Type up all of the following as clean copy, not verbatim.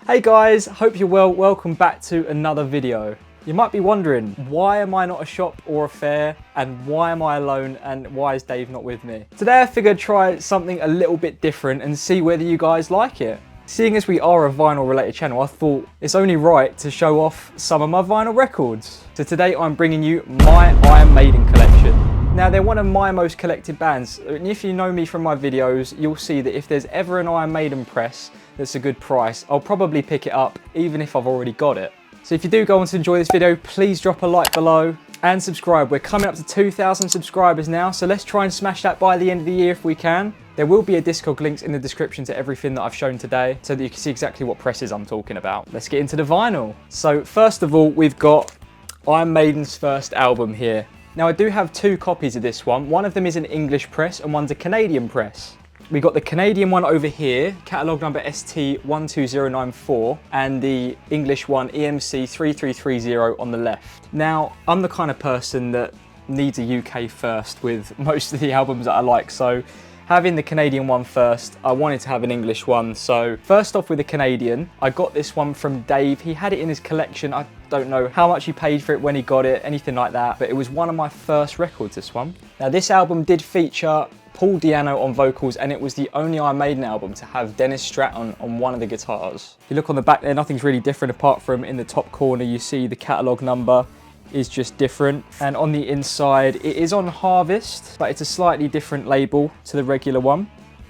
Hey guys, hope you're well. Welcome back to another video. You might be wondering, why am I not a shop or a fair, and why am I alone, and why is Dave not with me? Today I figured I'd try something a little bit different and see whether you guys like it. Seeing as we are a vinyl related channel, I thought it's only right to show off some of my vinyl records. So today I'm bringing you my Iron Maiden collection. Now they're one of my most collected bands, and if you know me from my videos, you'll see that if there's ever an Iron Maiden press that's a good price, I'll probably pick it up even if I've already got it. So if you do go on to enjoy this video, please drop a like below and subscribe. We're coming up to 2,000 subscribers now, so let's try and smash that by the end of the year if we can. There will be a Discog links in the description to everything that I've shown today so that you can see exactly what presses I'm talking about. Let's get into the vinyl. So first of all, we've got Iron Maiden's first album here. Now I do have two copies of this one. One of them is an English press and one's a Canadian press. We got the Canadian one over here, catalogue number ST12094, and the English one EMC3330 on the left. Now, I'm the kind of person that needs a UK first with most of the albums that I like, so having the Canadian one first, I wanted to have an English one. So first off with the Canadian, I got this one from Dave. He had it in his collection. I don't know how much he paid for it when he got it, anything like that, but it was one of my first records, this one. Now this album did feature Paul Di'Anno on vocals, and it was the only Iron Maiden album to have Dennis Stratton on one of the guitars. If you look on the back there, nothing's really different apart from in the top corner you see the catalogue number is just different, and on the inside it is on Harvest, but it's a slightly different label to the regular one.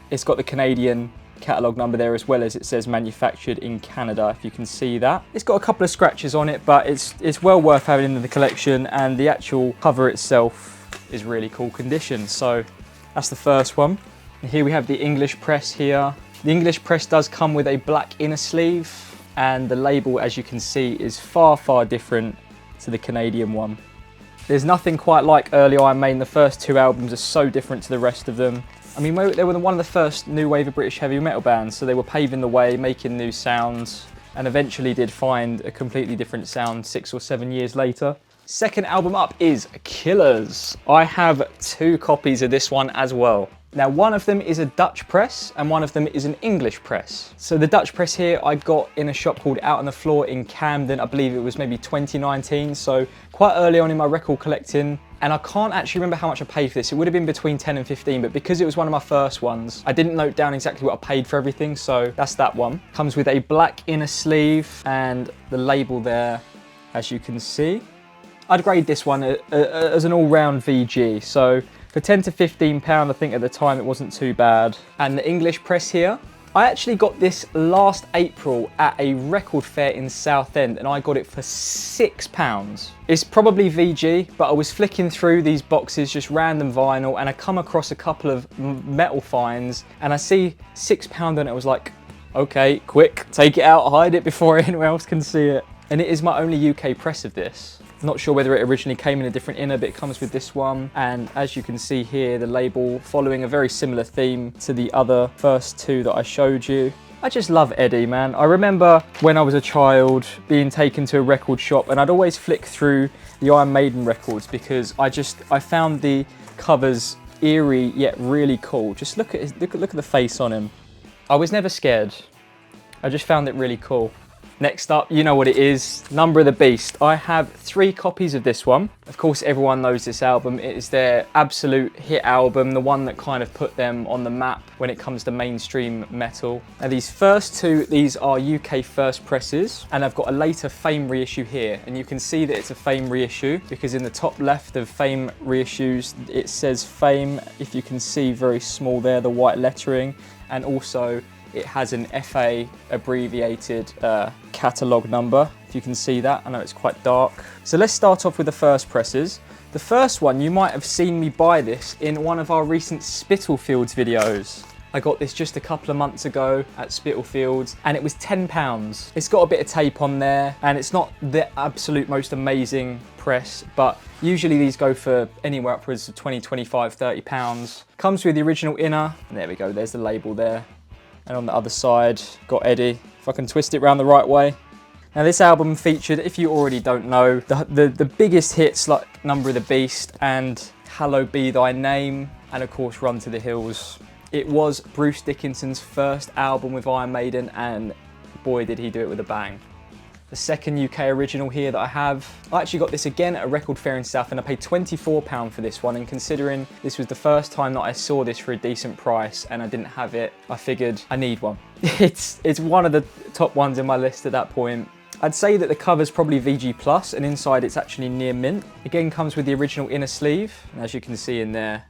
It's got the Canadian catalogue number there, as well as it says manufactured in Canada, if you can see that. It's got a couple of scratches on it, but it's well worth having in the collection, and the actual cover itself is really cool condition. So that's the first one. And here we have the English press here. The English press does come with a black inner sleeve, and the label, as you can see, is far different to the Canadian one. There's nothing quite like early Iron Maiden. The first two albums are so different to the rest of them. I mean, they were one of the first new wave of British heavy metal bands, so they were paving the way, making new sounds, and eventually did find a completely different sound 6 or 7 years later. Second album up is Killers. I have two copies of this one as well. Now one of them is a Dutch press and one of them is an English press. So the Dutch press here I got in a shop called Out on the Floor in Camden. I believe it was maybe 2019, so quite early on in my record collecting. And I can't actually remember how much I paid for this. It would have been between 10 and 15, but because it was one of my first ones, I didn't note down exactly what I paid for everything, so that's that one. Comes with a black inner sleeve and the label there, as you can see. I'd grade this one as an all-round VG, so for 10 to 15 pound, I think at the time it wasn't too bad. And the English press here, I actually got this last April at a record fair in Southend, and I got it for £6. It's probably VG, but I was flicking through these boxes, just random vinyl, and I come across a couple of metal finds, and I see £6 on it. I was like, okay, quick, take it out, hide it before anyone else can see it. And it is my only UK press of this. Not sure whether it originally came in a different inner, but it comes with this one. And as you can see here, the label following a very similar theme to the other first two that I showed you. I just love Eddie, man. I remember when I was a child being taken to a record shop, and I'd always flick through the Iron Maiden records because I found the covers eerie yet really cool. Just look at the face on him. I was never scared. I just found it really cool. Next up, you know what it is, Number of the Beast. I have 3 copies of this one. Of course, everyone knows this album. It is their absolute hit album, the one that kind of put them on the map when it comes to mainstream metal. Now these first two, these are UK first presses, and I've got a later Fame reissue here, and you can see that it's a Fame reissue because in the top left of Fame reissues, it says Fame, if you can see very small there, the white lettering, and also it has an FA abbreviated catalogue number, if you can see that. I know it's quite dark. So let's start off with the first presses. The first one, you might have seen me buy this in one of our recent Spitalfields videos. I got this just a couple of months ago at Spitalfields, and it was £10. It's got a bit of tape on there, and it's not the absolute most amazing press, but usually these go for anywhere upwards of 20, 25, 30 pounds. Comes with the original inner, and there we go, there's the label there. And on the other side, got Eddie. If I can twist it around the right way. Now this album featured, if you already don't know, the biggest hits like Number of the Beast and Hallowed Be Thy Name, and of course Run to the Hills. It was Bruce Dickinson's first album with Iron Maiden, and boy did he do it with a bang. The second UK original here that I have, I actually got this again at a record fair in South, and I paid £24 for this one, and considering this was the first time that I saw this for a decent price and I didn't have it, I figured I need one. It's one of the top ones in my list at that point. I'd say that the cover's probably VG+, and inside it's actually near mint. Again, comes with the original inner sleeve, and as you can see in there,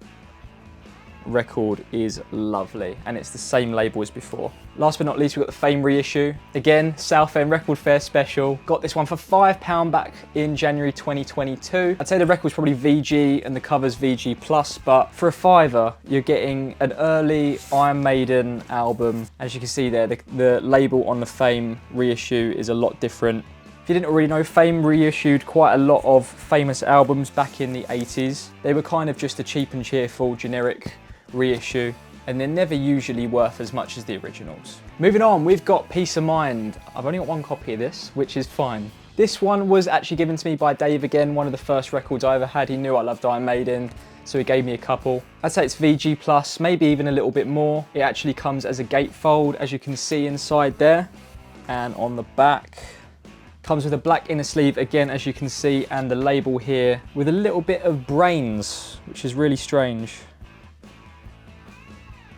record is lovely, and it's the same label as before. Last but not least, we've got the Fame reissue. Again, Southend Record Fair special. Got this one for £5 back in January 2022. I'd say the record's probably VG and the cover's VG+, but for a £5, you're getting an early Iron Maiden album. As you can see there, the label on the Fame reissue is a lot different. If you didn't already know, Fame reissued quite a lot of famous albums back in the 80s. They were kind of just a cheap and cheerful generic reissue, and they're never usually worth as much as the originals. Moving on, we've got Peace of Mind. I've only got one copy of this, which is fine. This one was actually given to me by Dave again, one of the first records I ever had. He knew I loved Iron Maiden, so he gave me a couple. I'd say it's VG+, maybe even a little bit more. It actually comes as a gatefold, as you can see inside there, and on the back. Comes with a black inner sleeve again, as you can see, and the label here with a little bit of brains, which is really strange.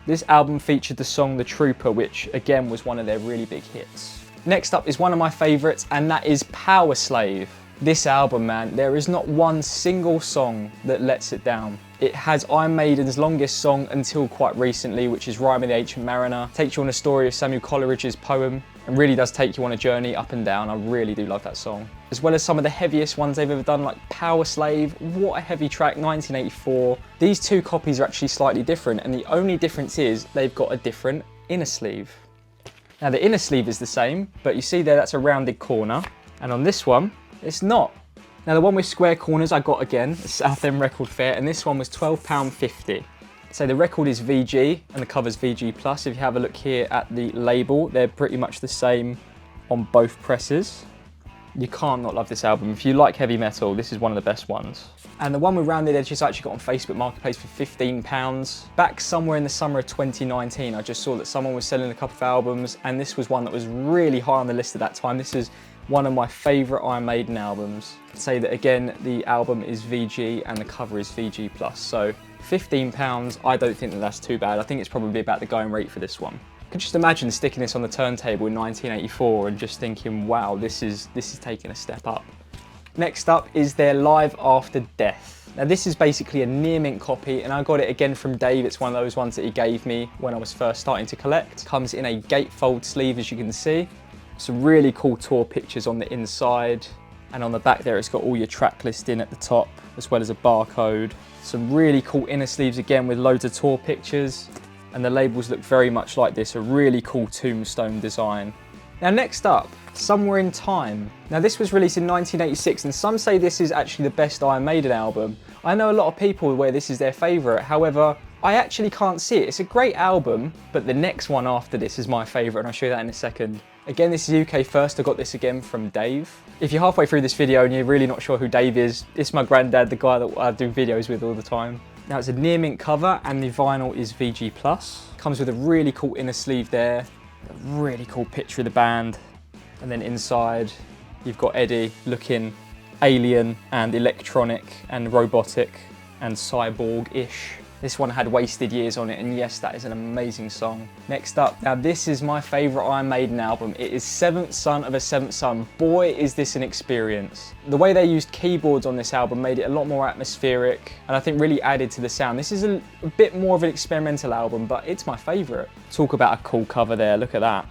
This album featured the song The Trooper, which again was one of their really big hits. Next up is one of my favourites, and that is Powerslave. This album, man, there is not one single song that lets it down. It has Iron Maiden's longest song until quite recently, which is Rime of the Ancient Mariner. Takes you on a story of Samuel Coleridge's poem, and really does take you on a journey up and down. I really do love that song. As well as some of the heaviest ones they've ever done, like Powerslave. What a heavy track, 1984. These two copies are actually slightly different, and the only difference is they've got a different inner sleeve. Now the inner sleeve is the same, but you see there, that's a rounded corner, and on this one, it's not. Now the one with square corners I got again at Southend Record Fair, and this one was £12.50. So the record is VG and the cover's VG+. If you have a look here at the label, they're pretty much the same on both presses. You can't not love this album. If you like heavy metal, this is one of the best ones. And the one with rounded edges I actually got on Facebook Marketplace for £15. Back somewhere in the summer of 2019, I just saw that someone was selling a couple of albums, and this was one that was really high on the list at that time. This is one of my favourite Iron Maiden albums. I'd say that again, the album is VG and the cover is VG+. So £15, I don't think that that's too bad. I think it's probably about the going rate for this one. I can just imagine sticking this on the turntable in 1984 and just thinking, wow, this is taking a step up. Next up is their Live After Death. Now this is basically a near mint copy, and I got it again from Dave. It's one of those ones that he gave me when I was first starting to collect. Comes in a gatefold sleeve, as you can see. Some really cool tour pictures on the inside, and on the back there it's got all your track listing at the top, as well as a barcode. Some really cool inner sleeves again with loads of tour pictures, and the labels look very much like this, a really cool tombstone design. Now next up, Somewhere in Time. Now this was released in 1986, and some say this is actually the best Iron Maiden album. I know a lot of people where this is their favourite, however, I actually can't see it. It's a great album, but the next one after this is my favourite, and I'll show you that in a second. Again, this is UK first. I got this again from Dave. If you're halfway through this video and you're really not sure who Dave is, it's my granddad, the guy that I do videos with all the time. Now it's a near mint cover, and the vinyl is VG+. Comes with a really cool inner sleeve there, a really cool picture of the band, and then inside you've got Eddie looking alien and electronic and robotic and cyborg-ish. This one had Wasted Years on it, and yes, that is an amazing song. Next up, now this is my favourite Iron Maiden album. It is Seventh Son of a Seventh Son. Boy, is this an experience. The way they used keyboards on this album made it a lot more atmospheric, and I think really added to the sound. This is a bit more of an experimental album, but it's my favourite. Talk about a cool cover there, look at that.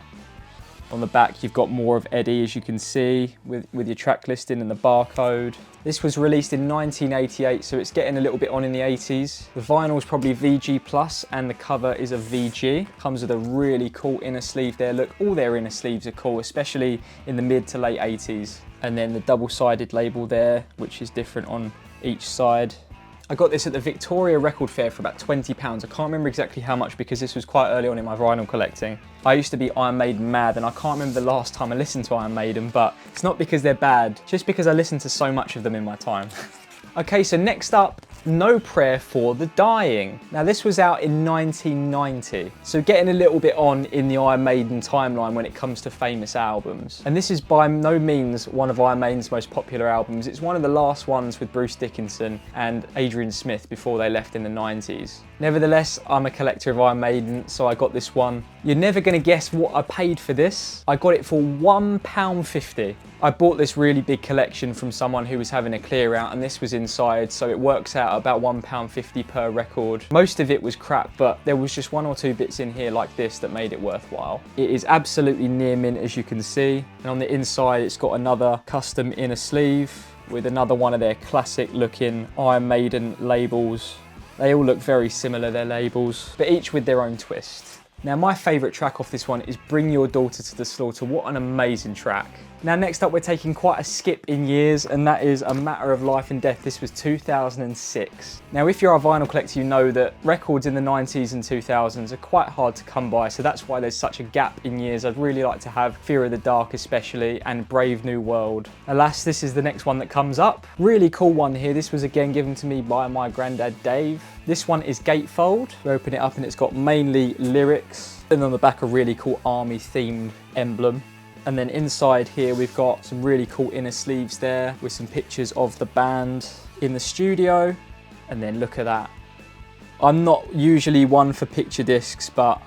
On the back, you've got more of Eddie, as you can see, with your track listing and the barcode. This was released in 1988, so it's getting a little bit on in the 80s. The vinyl is probably VG+, and the cover is a VG. Comes with a really cool inner sleeve there. Look, all their inner sleeves are cool, especially in the mid to late 80s. And then the double-sided label there, which is different on each side. I got this at the Victoria Record Fair for about £20. I can't remember exactly how much because this was quite early on in my vinyl collecting. I used to be Iron Maiden mad, and I can't remember the last time I listened to Iron Maiden, but it's not because they're bad, just because I listened to so much of them in my time. Okay, so next up, No Prayer for the Dying. Now this was out in 1990, so getting a little bit on in the Iron Maiden timeline when it comes to famous albums. And this is by no means one of Iron Maiden's most popular albums. It's one of the last ones with Bruce Dickinson and Adrian Smith before they left in the 90s. Nevertheless, I'm a collector of Iron Maiden, so I got this one. You're never going to guess what I paid for this. I got it for £1.50. I bought this really big collection from someone who was having a clear out, and this was inside, so it works out about £1.50 per record. Most of it was crap, but there was just one or two bits in here like this that made it worthwhile. It is absolutely near mint, as you can see, and on the inside it's got another custom inner sleeve with another one of their classic looking Iron Maiden labels. They all look very similar, their labels, but each with their own twist. Now my favourite track off this one is Bring Your Daughter to the Slaughter. What an amazing track. Now next up we're taking quite a skip in years, and that is A Matter of Life and Death. This was 2006. Now if you're a vinyl collector, you know that records in the 90s and 2000s are quite hard to come by, so that's why there's such a gap in years. I'd really like to have Fear of the Dark especially, and Brave New World. Alas, this is the next one that comes up. Really cool one here. This was again given to me by my granddad Dave. This one is gatefold. We open it up and it's got mainly lyrics, and on the back a really cool army themed emblem. And then inside here we've got some really cool inner sleeves there with some pictures of the band in the studio. And then look at that. I'm not usually one for picture discs, but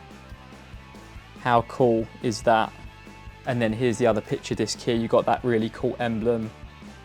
how cool is that? And then here's the other picture disc here. You got that really cool emblem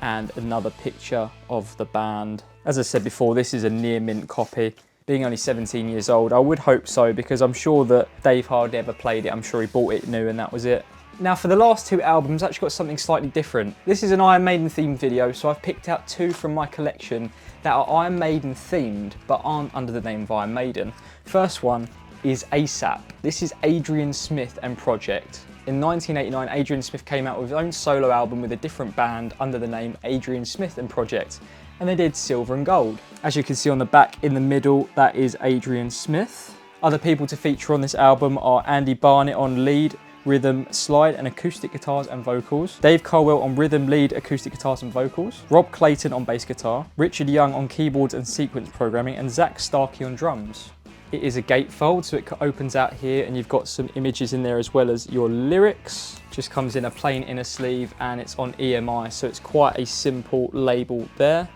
and another picture of the band. As I said before, this is a near mint copy. Being only 17 years old, I would hope so, because I'm sure that Dave hardly ever played it. I'm sure he bought it new and that was it. Now for the last two albums, I've actually got something slightly different. This is an Iron Maiden themed video, so I've picked out two from my collection that are Iron Maiden themed, but aren't under the name of Iron Maiden. First one is ASAP. This is Adrian Smith and Project. In 1989, Adrian Smith came out with his own solo album with a different band under the name Adrian Smith and Project, and they did Silver and Gold. As you can see on the back in the middle, that is Adrian Smith. Other people to feature on this album are Andy Barnett on lead, rhythm, slide and acoustic guitars and vocals, Dave Colwell on rhythm, lead, acoustic guitars and vocals, Rob Clayton on bass guitar, Richard Young on keyboards and sequence programming, and Zach Starkey on drums. It is a gatefold, so it opens out here and you've got some images in there as well as your lyrics. Just comes in a plain inner sleeve and it's on EMI, so it's quite a simple label there.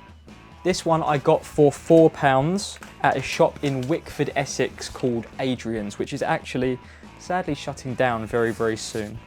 This one I got for £4 at a shop in Wickford, Essex called Adrian's, which is actually sadly shutting down very, very soon.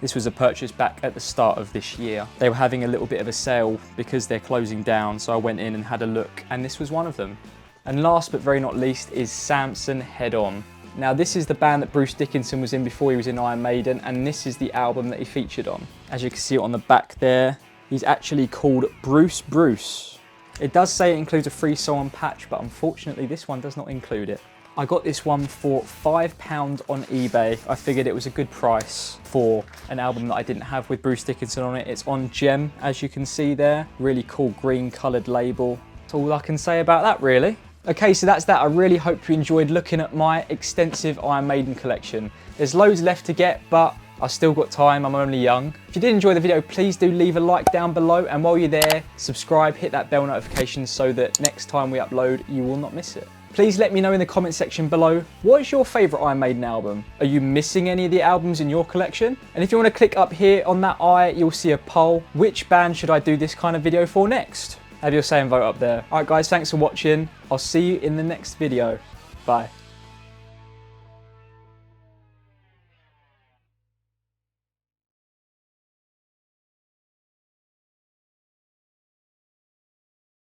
This was a purchase back at the start of this year. They were having a little bit of a sale because they're closing down, so I went in and had a look, and this was one of them. And last but very not least is Samson Head On. Now this is the band that Bruce Dickinson was in before he was in Iron Maiden, and this is the album that he featured on. As you can see on the back there, he's actually called Bruce. It does say it includes a free song patch, but unfortunately this one does not include it. I got this one for £5 on eBay. I figured it was a good price for an album that I didn't have with Bruce Dickinson on it. It's on Gem, as you can see there. Really cool green coloured label. That's all I can say about that, really. Okay, so that's that. I really hope you enjoyed looking at my extensive Iron Maiden collection. There's loads left to get, but I've still got time, I'm only young. If you did enjoy the video, please do leave a like down below, and while you're there, subscribe, hit that bell notification so that next time we upload, you will not miss it. Please let me know in the comment section below, what is your favourite Iron Maiden album? Are you missing any of the albums in your collection? And if you want to click up here on that eye, you'll see a poll. Which band should I do this kind of video for next? Have your say and vote up there. Alright guys, thanks for watching. I'll see you in the next video. Bye.